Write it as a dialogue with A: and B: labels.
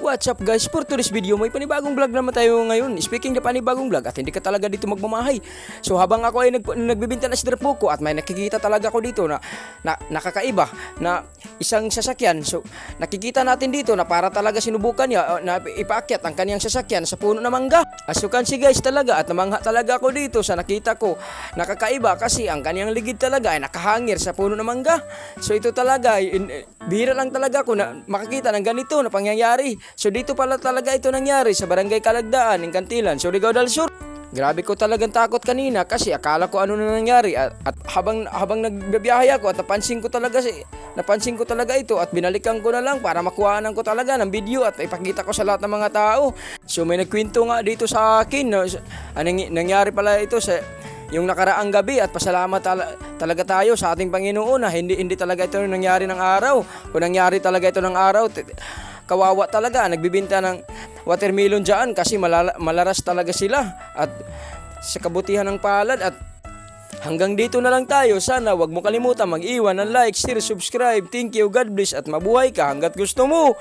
A: What's up guys? For today's video, may panibagong vlog naman tayo ngayon. Speaking na panibagong vlog at hindi ka talaga dito magmamahay. So habang ako ay nagbibinta na sa po at may nakikita talaga ako dito na nakakaiba na isang sasakyan. So nakikita natin dito na para talaga sinubukan niya na ipaakyat ang kaniyang sasakyan sa puno ng mangga. Asukan si guys talaga at namangha talaga ako dito sa nakita ko. Nakakaiba kasi ang kaniyang ligid talaga ay nakahangir sa puno ng mangga. So ito talaga, bihira lang talaga ako na makakita ng ganito na pangyayari. So dito pala talaga ito nangyari sa Barangay Kalagdaan ng Kantilan, Surigao del Sur. Grabe ko talagang takot kanina kasi akala ko ano na nangyari at habang nagbibiyahe ako at napansin ko talaga ito at binalikan ko na lang para makuhaan ko talaga ng video at ipakita ko sa lahat ng mga tao. So may nagkwento nga dito sa akin no, nangyari pala ito sa yung nakaraang gabi at pasalamat talaga tayo sa ating Panginoon na hindi talaga ito nangyari ng araw. Kung nangyari talaga ito ng araw, kawawa talaga, nagbibinta ng watermelon dyan kasi malaras talaga sila at sa kabutihan ng palad. At hanggang dito na lang tayo. Sana wag mo kalimutan mag-iwan ng like, share, subscribe. Thank you, God bless at mabuhay ka hanggat gusto mo.